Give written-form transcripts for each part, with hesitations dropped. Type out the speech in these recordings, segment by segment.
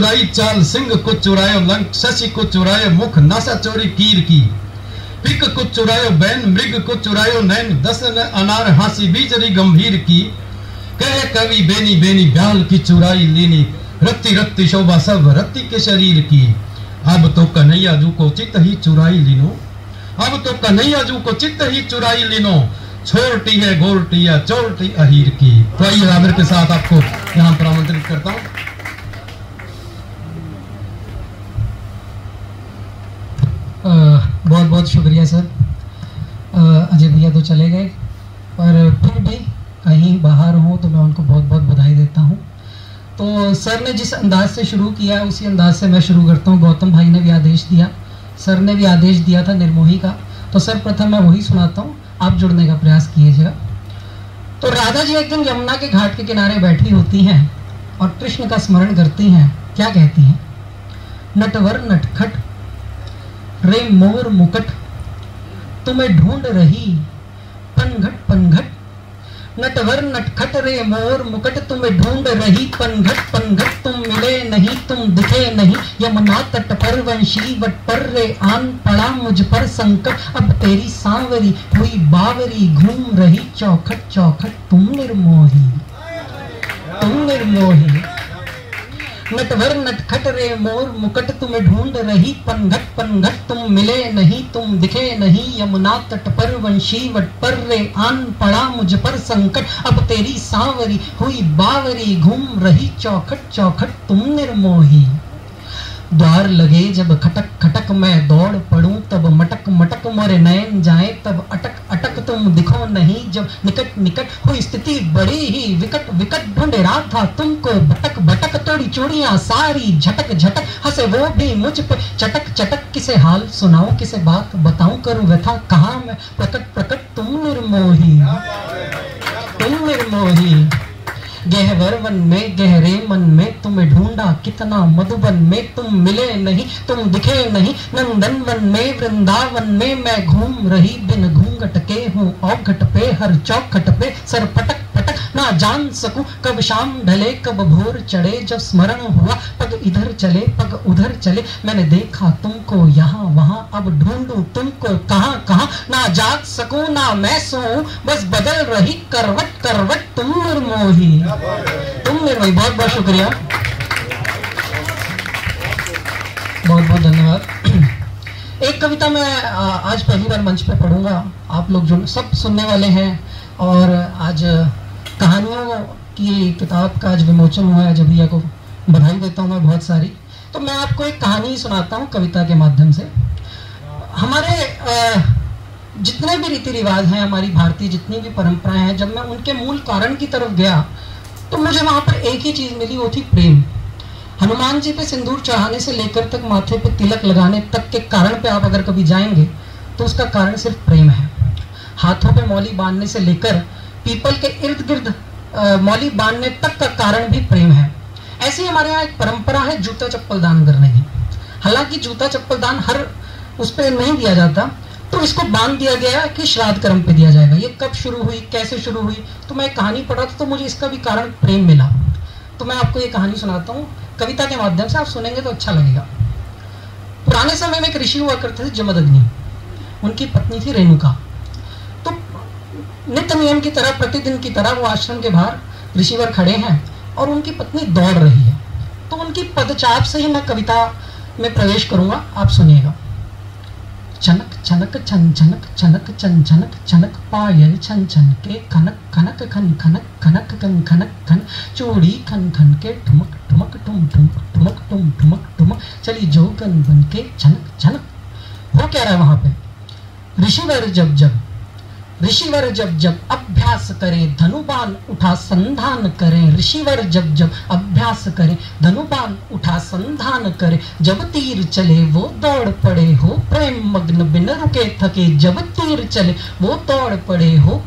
चुराई चाल सिंह को चुरायो लंक, शशि को चुरायो मुख, नासा चोरी कीर की। पिक को चुरायो बैन, मृग को चुरायो नैन, दसन अनार हासी बीजरी गंभीर की। कह कवि बेनी बेनी ब्याल की चुराई लीनी, रत्ती रत्ती शोभा सब रत्ती के शरीर की। अब तो कन्हैया जू को चित्त ही चुराई लीनो, अब तो कन्हैया जू को चित्त ही चुराई लीनो, छोटी है गोरटी या चोरटी अहीर की। तो आइए आमिर के साथ आपको यहाँ पर आमंत्रित करता हूँ। बहुत बहुत शुक्रिया सर। अजय भैया तो चले गए, पर फिर भी कहीं बाहर हो तो मैं उनको बहुत बहुत बधाई देता हूँ। तो सर ने जिस अंदाज से शुरू किया उसी अंदाज से मैं शुरू करता हूँ। गौतम भाई ने भी आदेश दिया, सर ने भी आदेश दिया था निर्मोही का, तो सर प्रथम मैं वही सुनाता हूँ, आप जुड़ने का प्रयास कीजिएगा। तो राधा जी एक दिन यमुना के घाट के किनारे बैठी होती हैं और कृष्ण का स्मरण करती हैं। क्या कहती हैं? नटवर नटखट रे मोर मुकट, तुम्हें ढूंढ रही पनघट पनघट। नटवर नटखट रे मोर मुकट, तुम्हें ढूंढ रही पनघट पनघट। तुम मिले नहीं, तुम दिखे नहीं, यमुना तट पर वंशी वट पर रे आन पड़ा मुझ पर संकट। अब तेरी सांवरी हुई बावरी, घूम रही चौखट चौखट। तुम निर्मोही, तुम निर्मोही। नटवर नटखट रे मोर मुकट, तुम्हें ढूंढ रही पनघट पनघट। तुम मिले नहीं, तुम दिखे नहीं, यमुना तट पर वंशी वट पर रे आन पड़ा मुझ पर संकट। अब तेरी सांवरी हुई बावरी, घूम रही चौखट चौखट। तुम निर्मोही। द्वार लगे जब खटक खटक, मैं दौड़ पड़ूं तब मटक मटक। मोरे नयन जाए तब अटक अटक, तुम दिखो नहीं जब निकट निकट। हुई स्थिति बड़ी ही विकट विकट, ढूंढ रहा था तुमको भटक भटक। तोड़ी चूड़ियां सारी झटक झटक, हंसे वो भी मुझ पे चटक चटक। किसे हाल सुनाऊं, किसे बात बताऊं, करूं व्यथा कहाँ मैं प्रकट प्रकट। तुम निर्मोही, तुम निर्मोही। गहवर वन में गहरे मन में, तुम्हें ढूंढा कितना मधुबन में। तुम मिले नहीं, तुम दिखे नहीं, नंदन वन में वृंदावन में। मैं घूम रही बिन घूंघट के हूँ औघट पे, हर चौखट पे सर पटक पटक। ना जान सकूं कब शाम ढले कब भोर चढ़े, जब स्मरण हुआ पग इधर चले पग उधर चले। मैंने देखा तुमको यहाँ वहाँ, अब ढूंढूं तुमको कहाँ कहाँ। ना जाग सकूं ना मैं सोऊं, बस बदल रही करवट करवट। तुम निर्मोही, तुम निर्मोही। बहुत बहुत शुक्रिया, बहुत बहुत धन्यवाद। एक कविता मैं आज पहली बार मंच पे पढ़ूंगा। आप लोग जो सब सुनने वाले हैं, और आज कहानियों की किताब का आज विमोचन हुआ है। जब भैया को बधाई देता हूँ मैं बहुत सारी। तो मैं आपको एक कहानी सुनाता हूँ कविता के माध्यम से। हमारे जितने भी रीति रिवाज हैं, हमारी भारतीय जितनी भी परंपराएं हैं, जब मैं उनके मूल कारण की तरफ गया तो मुझे वहां पर एक ही चीज मिली, वो थी प्रेम। हनुमान जी पे सिंदूर चढ़ाने से लेकर तक माथे पे तिलक लगाने तक के कारण पे आप अगर कभी जाएंगे तो उसका कारण सिर्फ प्रेम है। हाथों पे मौली बांधने से लेकर पीपल के इर्द गिर्द मौली बांधने तक का कारण भी प्रेम है। ऐसी हमारे यहाँ एक परंपरा है जूता चप्पल दान करने की। हालांकि जूता चप्पल दान हर उस पर नहीं दिया जाता, तो इसको बांध दिया गया कि श्राद्ध कर्म पे दिया जाएगा। ये कब शुरू हुई, कैसे शुरू हुई, तो मैं एक कहानी पढ़ा था तो मुझे इसका भी कारण प्रेम मिला। तो मैं आपको ये कहानी सुनाता हूँ कविता के माध्यम से, आप सुनेंगे तो अच्छा लगेगा। पुराने समय में एक ऋषि हुआ करते थे जमदग्नि, उनकी पत्नी थी रेणुका। तो नित्य नियम की तरह, प्रतिदिन की तरह वो आश्रम के बाहर ऋषिवर खड़े हैं और उनकी पत्नी दौड़ रही है। तो उनकी पदचाप से ही मैं कविता में प्रवेश करूंगा, आप सुनिएगा। छनक छनक छन छनक छनक छन छनक छनक, पायल छन छन के खनक खनक खन खनक खनक खन खनक खन, चूड़ी खन खन के ठुमक ठुमक ठुम ठुमक ठुमक ठुम ठुमक ठुमक, चली जोगन बन के छनक छनक। वो कह रहा है वहां पे, ऋषिवर जब जब अभ्यास करे, धनुबान उठा संधान करे। ऋषिवर जब जब अभ्यास करे, धनुबान उठा संधान करे। जब तीर चले वो दौड़ पड़े हो, प्रेम मग्न बिन रुके थके। जब तीर चले वो दौड़ पड़े हो,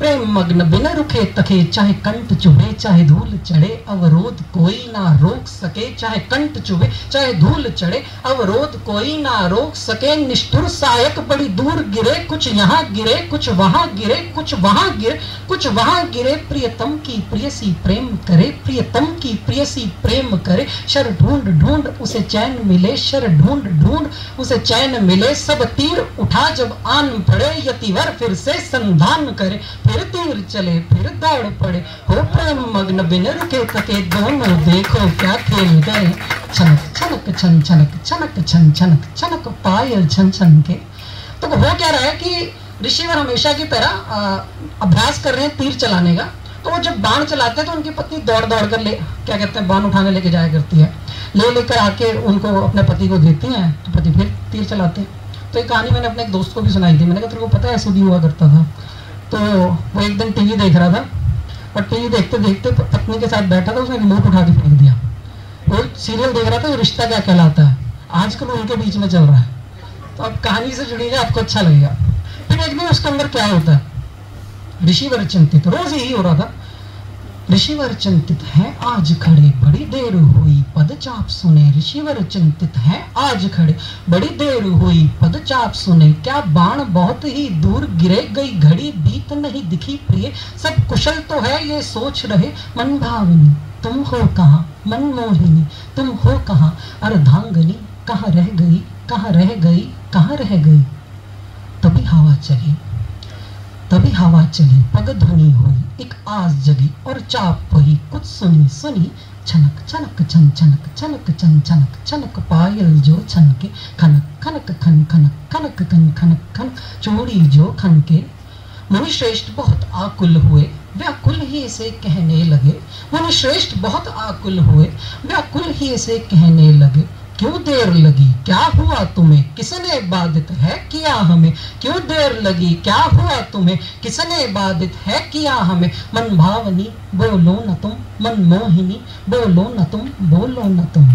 प्रेम मग्न बिन रुके तके, चाहे कंठ चुभे चाहे धूल चढ़े, अवरोध कोई ना रोक सके। चाहे कंठ चुभे चाहे धूल चढ़े, अवरोध कोई ना रोक सके। निष्ठुर सायक बड़ी दूर गिरे, कुछ यहाँ गिरे कुछ वहां गिरे, कुछ वहां गिरे कुछ वहां गिरे। प्रियतम की प्रियसी प्रेम करे, प्रियतम की प्रियसी प्रेम करे। शर ढूंढ ढूंढ उसे चैन मिले, शर ढूंढ ढूंढ उसे चैन मिले। सब तीर उठा जब आन पड़े, यतिवर फिर से संधान करे। फिर तीर चले फिर दौड़ पड़े, हो प्रेम मग्न बिन रुके तके। दोनों देखो क्या खेल गए, छनक छनक छन छनक छनक छन छनक छनक पायल छन छन के। तो हो क्या रहा है कि ऋषिवर हमेशा की तरह अभ्यास कर रहे हैं तीर चलाने का। तो वो जब बाण चलाते हैं तो उनकी पत्नी दौड़ दौड़ कर ले, क्या कहते हैं, बाण उठाने लेके जाया करती है। ले लेकर आके उनको अपने पति को देती हैं, तो पति फिर तीर चलाते हैं। तो ये कहानी मैंने अपने एक दोस्त को भी सुनाई थी। मैंने कहा तेरे को पता है ऐसे भी हुआ करता था। तो वो एक दिन टीवी देख रहा था और टीवी देखते देखते पत्नी के साथ बैठा था, उसने रिमोट उठा के फेंक दिया। वो सीरियल देख रहा था, रिश्ता क्या कहलाता है, आजकल उनके बीच में चल रहा है। तो अब कहानी से जुड़िएगा, आपको अच्छा लगेगा। फिर एक दिन उसके अंदर क्या होता है, ऋषिवर चिंतित, रोज यही हो रहा था। ऋषिवर चिंतित है आज खड़े, बड़ी देर हुई पदचाप सुने। ऋषिवर चिंतित है आज खड़े, बड़ी देर हुई पदचाप सुने। क्या बाण बहुत ही दूर गिरे, गई घड़ी बीत नहीं दिखी प्रिय। सब कुशल तो है ये सोच रहे, मन भावनी तुम हो कहाँ, मनमोहिनी तुम हो कहाँ। अर्धांगनी कहाँ रह गई, कहाँ रह गई, कहाँ रह गई। तभी हवा चली, तभी हवा चली, पग ध्वनि हुई, एक आस जगी और चाप वही कुछ सुनी सुनी। छनक छनक छन छनक छनक छन छनक छनक पायल जो छनके। खनक खनक खन खनक खनक खन खनक खनक चूड़ी जो खनके। मुनिश्रेष्ठ बहुत आकुल हुए, व्याकुल ही इसे कहने लगे। मुनिश्रेष्ठ बहुत आकुल हुए, व्याकुल ही इसे कहने लगे। क्यों देर लगी, क्या हुआ तुम्हें, किसने बाधित है किया हमें। क्यों देर लगी, क्या हुआ तुम्हें, किसने बाधित है किया हमें। मन भावनी बोलो न तुम, मन मोहिनी बोलो न तुम, बोलो न तुम।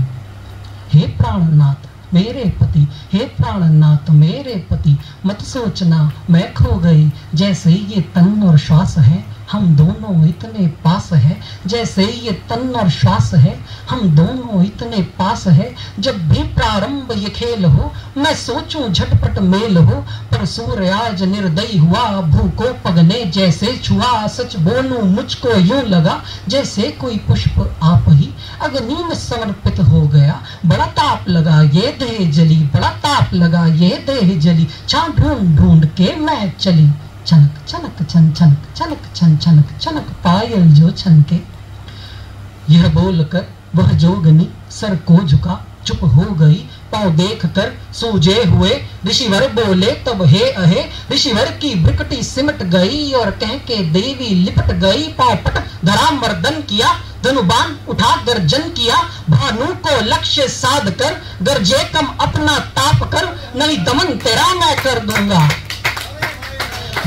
हे प्राणनाथ मेरे पति, हे प्राणनाथ मेरे पति, मत सोचना मैं खो गई। जैसे ये तन और श्वास है, हम दोनों इतने पास है। जैसे ये तन और श्वास है, हम दोनों इतने पास है। जब भी प्रारंभ ये खेल हो, मैं सोचूं झटपट मेल हो। पर सूर्य आज निर्दयी हुआ, भूखों पगने जैसे छुआ। सच बोलूं मुझको यूं लगा, जैसे कोई पुष्प आप ही अग्नि में समर्पित हो गया। बड़ा ताप लगा ये देह जली, बड़ा ताप लगा ये देह जली। छां ढूंढ ढूंढ के मैं चली। छनक छनक छन छनक छनक छन छनक छनक पायल जो छनके। यह बोलकर वह जोगनी सर को झुका, चुप हो गई। पांव देख कर सूजे हुए ऋषिवर बोले तब हे अहे। ऋषिवर की ब्रिकटी सिमट गई और कह के देवी लिपट गई। पांव पट धरा मर्दन किया, धनुबान उठा गर्जन किया। भानु को लक्ष्य साध कर, गरजे कम अपना ताप कर। नहीं दमन तेरा मैं कर दूंगा।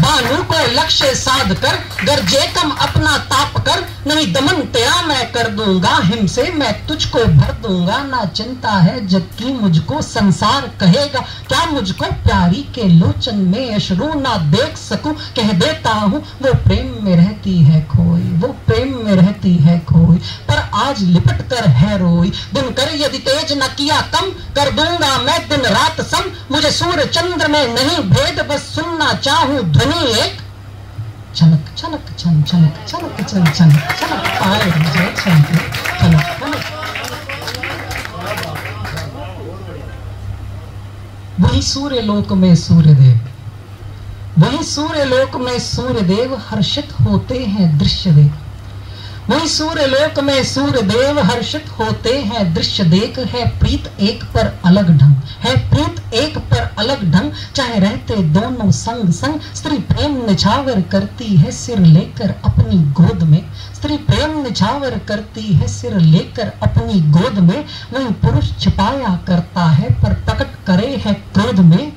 भानु को लक्ष्य साध कर, गरजे कम अपना ताप कर। नहीं दमन तेरा मैं कर दूंगा, हिम से मैं तुझको भर दूंगा। ना चिंता है जग की मुझको संसार कहेगा क्या। मुझको प्यारी के लोचन में अश्रु ना देख सकूं, कह देता हूँ वो प्रेम में रहती है खोई, वो प्रेम में रहती है खोई। पर आज लिपट कर है रोई, दिन कर यदि तेज न किया कम। कर दूंगा मैं दिन रात सम, मुझे सूर्य चंद्र में नहीं भेद। बस सुनना चाहूं ध्वनि एक। छनक छनक छन छनक छनक छन छनक छनक पायल जो छनके। छनक छनक। वही सूर्य लोक में सूर्यदेव, वही सूर्य लोक में सूर्यदेव हर्षित होते हैं दृश्य देख। वही सूर्य लोक में सूर्यदेव हर्षित होते हैं दृश्य देख। है प्रीत एक पर अलग ढंग, है प्रीत एक पर अलग ढंग। चाहे रहते दोनों संग संग, स्त्री प्रेम निछावर करती है सिर लेकर अपनी गोद में। स्त्री प्रेम निछावर करती है सिर लेकर अपनी गोद में। वही पुरुष छिपाया करता है पर प्रकट करे है क्रोध में।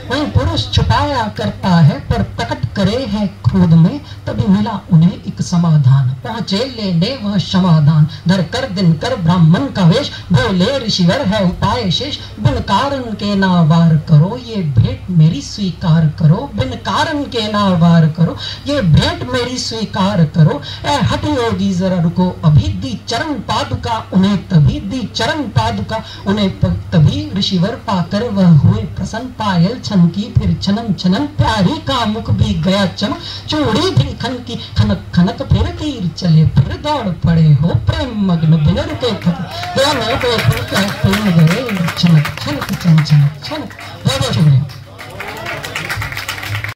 वही पुरुष छुपाया करता है पर प्रकट करे है क्रोध में। तभी मिला उन्हें एक समाधान, पहुंचे लेने वह समाधान। धर कर दिन कर ब्राह्मण का वेश, बोले ऋषिवर है उपाय शेष। बिन कारण के ना वार करो, ये भेंट मेरी स्वीकार करो। बिन कारण के ना वार करो, ये भेंट मेरी स्वीकार करो। ए हठ योगी जरा रुको अभी, दी चरण पादुका उन्हें तभी, दी चरण पादुका उन्हें तभी। ऋषिवर पाकर वह हुए प्रसन्न, पायल छन की फिर छनन छनन, प्यारी का मुख भी गया चमक। चूड़ी भी खन की खनक खनक, फिर तीर चले फिर दौड़ पड़े हो। प्रेम मग्न बिन रुके थक, दोनों को प्रेम गए छनक छनक छन छनक छनक। बहुत बहुत शुक्रिया।